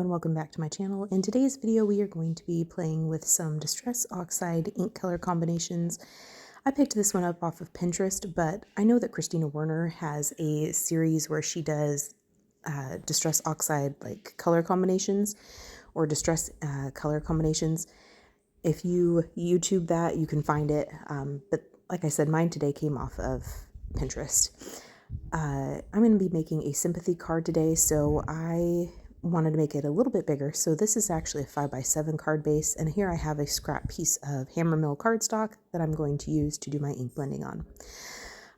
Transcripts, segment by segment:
and welcome back to my channel. In today's video we are going to be playing with some Distress Oxide ink color combinations. I picked this one up off of Pinterest, but I know that Christina Werner has a series where she does Distress Oxide like color combinations or Distress color combinations. If you YouTube that, you can find it, but like I said, mine today came off of Pinterest. I'm going to be making a Sympathy card today, so I wanted to make it a little bit bigger. So this is actually a 5x7 card base, and here I have a scrap piece of HAMMERMILL cardstock that I'm going to use to do my ink blending on.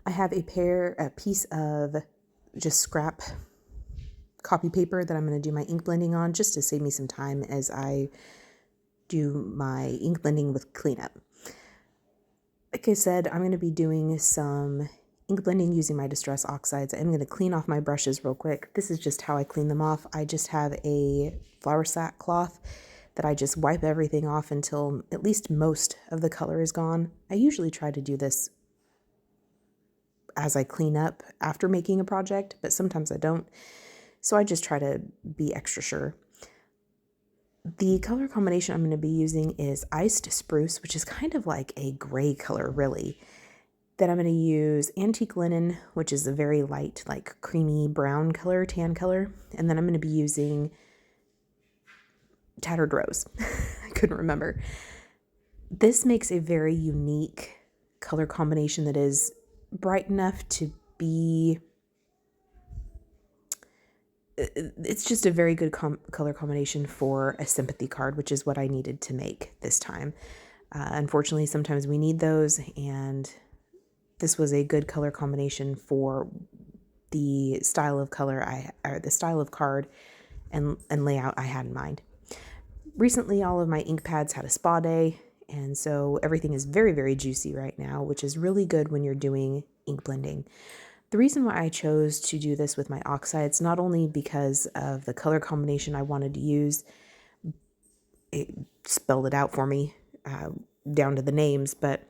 I have a piece of just scrap copy paper that I'm going to do my ink blending on, just to save me some time as I do my ink blending with cleanup. Like I said, I'm going to be doing some ink blending using my Distress Oxides. I'm going to clean off my brushes real quick. This is just how I clean them off. I just have a flour sack cloth that I just wipe everything off until at least most of the color is gone. I usually try to do this as I clean up after making a project, but sometimes I don't. So I just try to be extra sure. The color combination I'm going to be using is Iced Spruce, which is kind of like a gray color, really. Then I'm going to use Antique Linen, which is a very light, like creamy brown color, tan color. And then I'm going to be using Tattered Rose. I couldn't remember. This makes a very unique color combination that is bright enough to be... It's just a very good color combination for a Sympathy card, which is what I needed to make this time. Unfortunately, sometimes we need those, and this was a good color combination for the style of color the style of card and layout I had in mind. Recently, all of my ink pads had a spa day, and so everything is very, very juicy right now, which is really good when you're doing ink blending. The reason why I chose to do this with my oxides, not only because of the color combination I wanted to use, it spelled it out for me down to the names, but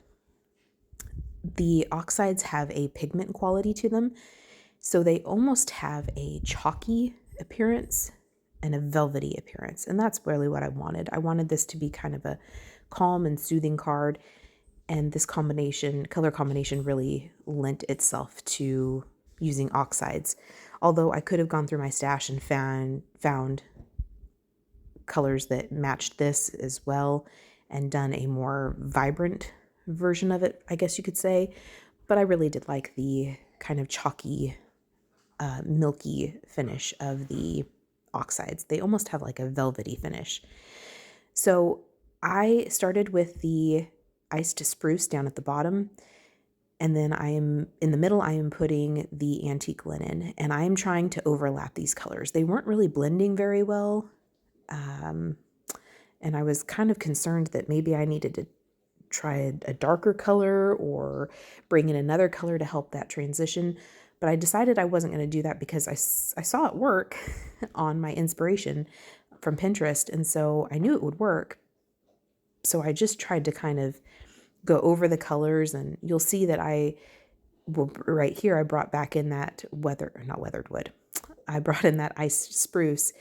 the oxides have a pigment quality to them, so they almost have a chalky appearance and a velvety appearance, and that's really what I wanted. I wanted this to be kind of a calm and soothing card, and this color combination really lent itself to using oxides. Although I could have gone through my stash and found colors that matched this as well and done a more vibrant version of it, I guess you could say. But I really did like the kind of chalky, milky finish of the oxides. They almost have like a velvety finish. So I started with the Iced Spruce down at the bottom, and then I am in the middle. I am putting the Antique Linen, and I am trying to overlap these colors. They weren't really blending very well, and I was kind of concerned that maybe I needed to try a darker color or bring in another color to help that transition. But I decided I wasn't going to do that because I saw it work on my inspiration from Pinterest, and so I knew it would work. So I just tried to kind of go over the colors, and you'll see that right here, I brought back in that not weathered wood. I brought in that Iced Spruce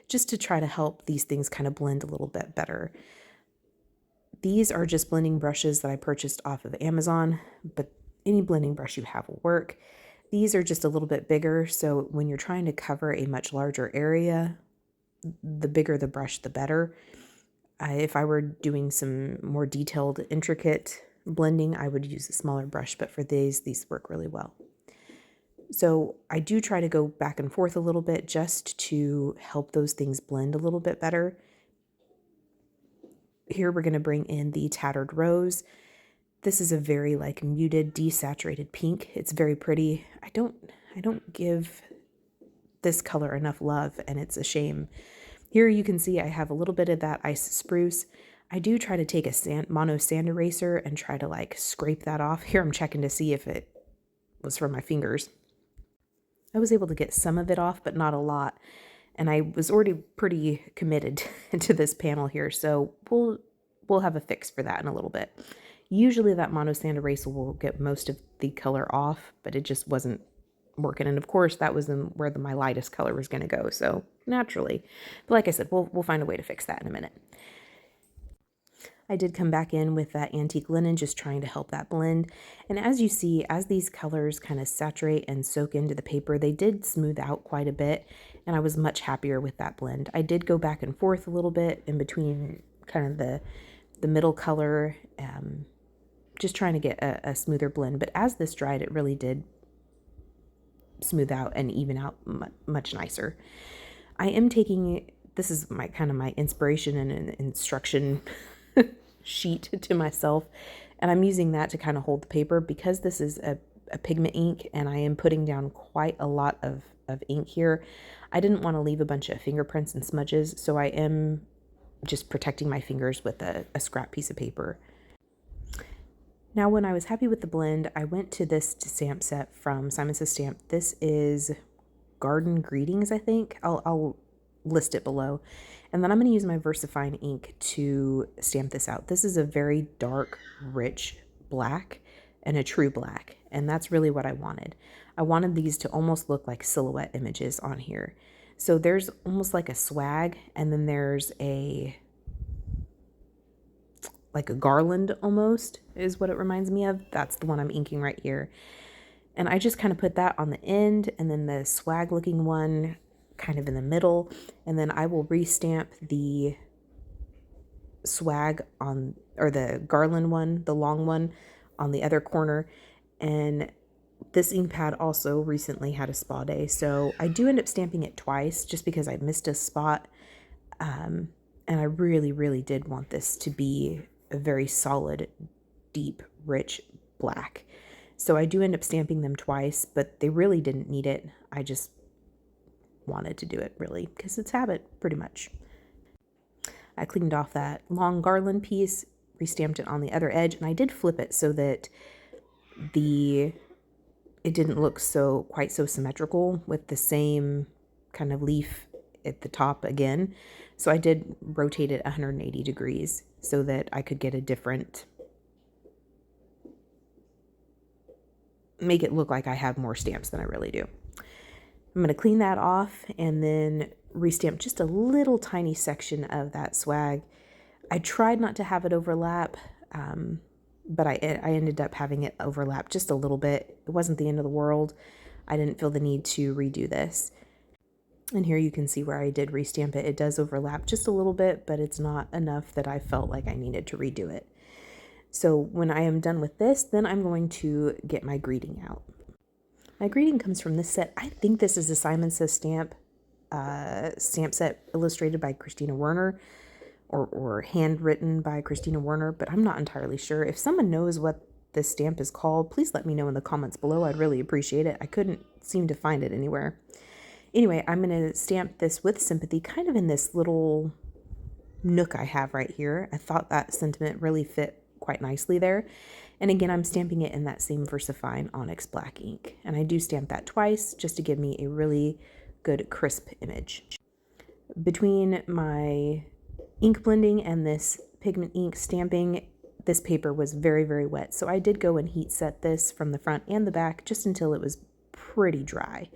just to try to help these things kind of blend a little bit better. These are just blending brushes that I purchased off of Amazon, but any blending brush you have will work. These are just a little bit bigger, so when you're trying to cover a much larger area, the bigger the brush, the better. If I were doing some more detailed, intricate blending, I would use a smaller brush, but for these work really well. So I do try to go back and forth a little bit just to help those things blend a little bit better. Here we're going to bring in the Tattered Rose. This is a very like muted, desaturated pink. It's very pretty. I don't give this color enough love, and it's a shame. Here you can see I have a little bit of that Iced Spruce. I do try to take a mono sand eraser and try to like scrape that off. Here I'm checking to see if it was from my fingers. I was able to get some of it off, but not a lot. And I was already pretty committed to this panel here, so we'll have a fix for that in a little bit. Usually that mono sand eraser will get most of the color off, but it just wasn't working. And of course that was where my lightest color was going to go. So naturally, but like I said, we'll find a way to fix that in a minute. I did come back in with that antique linen, just trying to help that blend. And as you see, as these colors kind of saturate and soak into the paper, they did smooth out quite a bit. And I was much happier with that blend. I did go back and forth a little bit in between kind of the middle color, just trying to get a smoother blend. But as this dried, it really did smooth out and even out much nicer. I am taking, this is my kind of my inspiration and instruction sheet to myself, and I'm using that to kind of hold the paper because this is a pigment ink and I am putting down quite a lot of ink here. I didn't want to leave a bunch of fingerprints and smudges, so I am just protecting my fingers with a scrap piece of paper. Now, when I was happy with the blend, I went to this stamp set from Simon Says Stamp. This is Garden Greetings, I think. I'll list it below. And then I'm going to use my VERSAFINE ink to stamp this out. This is a very dark, rich black and a true black. And that's really what I wanted. I wanted these to almost look like silhouette images on here. So there's almost like a swag, and then there's like a garland almost is what it reminds me of. That's the one I'm inking right here. And I just kind of put that on the end, and then the swag looking one kind of in the middle, and then I will restamp the swag on, or the garland one, the long one, on the other corner. And this ink pad also recently had a spa day, so I do end up stamping it twice just because I missed a spot, and I really did want this to be a very solid, deep, rich black. So I do end up stamping them twice, but they really didn't need it. I just wanted to do it really because it's habit, pretty much. I cleaned off that long garland piece, restamped it on the other edge, and I did flip it so that it didn't look quite so symmetrical with the same kind of leaf at the top again. So I did rotate it 180 degrees so that I could get a different, make it look like I have more stamps than I really do. I'm going to clean that off and then restamp just a little tiny section of that swag. I tried not to have it overlap, but I ended up having it overlap just a little bit. It wasn't the end of the world. I didn't feel the need to redo this. And here you can see where I did restamp it. It does overlap just a little bit, but it's not enough that I felt like I needed to redo it. So when I am done with this, then I'm going to get my greeting out. My greeting comes from this set. I think this is a Simon Says Stamp stamp set illustrated by Christina Werner, or handwritten by Christina Werner, but I'm not entirely sure. If someone knows what this stamp is called, please let me know in the comments below. I'd really appreciate it. I couldn't seem to find it anywhere. Anyway, I'm going to stamp this with Sympathy, kind of in this little nook I have right here. I thought that sentiment really fit quite nicely there. And again, I'm stamping it in that same VERSAFINE Onyx black ink. And I do stamp that twice just to give me a really good crisp image. Between my ink blending and this pigment ink stamping, this paper was very wet. So I did go and heat set this from the front and the back just until it was pretty dry.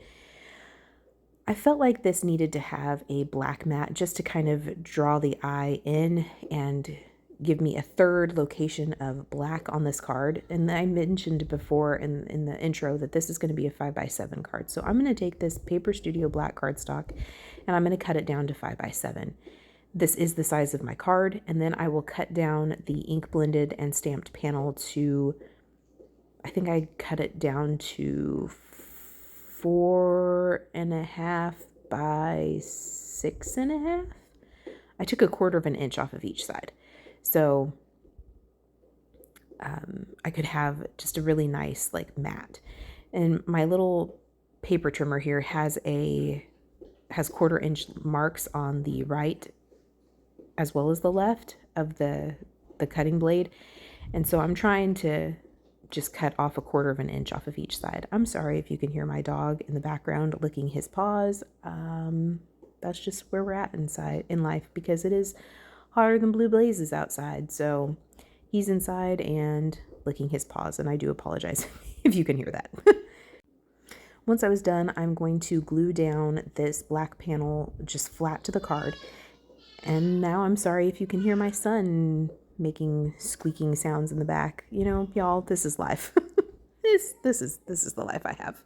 I felt like this needed to have a black mat just to kind of draw the eye in and give me a third location of black on this card. And I mentioned before in the intro that this is going to be a 5x7 card. So I'm going to take this Paper Studio black cardstock and I'm going to cut it down to 5x7. This is the size of my card, and then I will cut down the ink blended and stamped panel to, I think I cut it down to 4.5 by 6.5. I took 1/4 inch off of each side. So I could have just a really nice like mat. And my little paper trimmer here has 1/4 inch marks on the right as well as the left of the cutting blade. And so I'm trying to just cut off 1/4 inch off of each side. I'm sorry if you can hear my dog in the background licking his paws. That's just where we're at in life, because it is hotter than blue blazes outside. So he's inside and licking his paws, and I do apologize if you can hear that. Once I was done, I'm going to glue down this black panel just flat to the card. And now I'm sorry if you can hear my son making squeaking sounds in the back. You know, y'all, this is life. This is the life I have.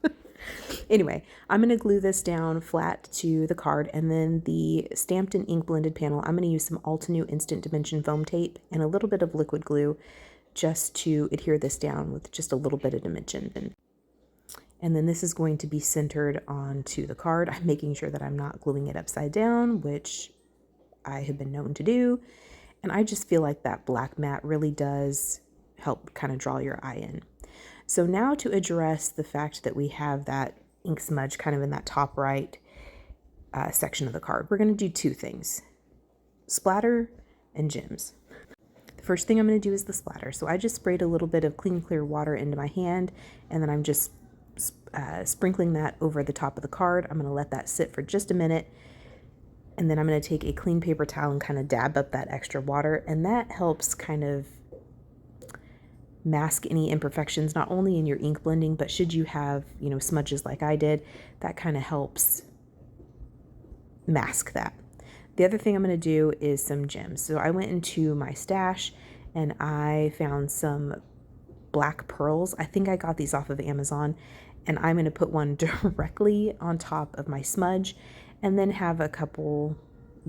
Anyway, I'm going to glue this down flat to the card, and then the stamped and ink blended panel, I'm going to use some Altenew Instant Dimension foam tape and a little bit of liquid glue just to adhere this down with just a little bit of dimension. And then this is going to be centered onto the card. I'm making sure that I'm not gluing it upside down, which I have been known to do. And I just feel like that black mat really does help kind of draw your eye in. So now to address the fact that we have that ink smudge kind of in that top right section of the card, we're going to do two things: splatter and gems. The first thing I'm going to do is the splatter. So I just sprayed a little bit of clean, clear water into my hand, and then I'm just sprinkling that over the top of the card. I'm going to let that sit for just a minute, and then I'm going to take a clean paper towel and kind of dab up that extra water, and that helps kind of mask any imperfections, not only in your ink blending, but should you have, you know, smudges like I did, that kind of helps mask that. The other thing I'm going to do is some gems. So I went into my stash and I found some black pearls. I think I got these off of Amazon, and I'm going to put one directly on top of my smudge and then have a couple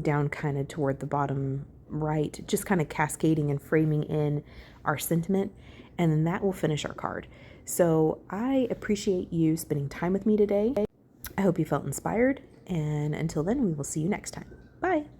down kind of toward the bottom right, just kind of cascading and framing in our sentiment, and then that will finish our card. So I appreciate you spending time with me today. I hope you felt inspired, and until then, we will see you next time. Bye.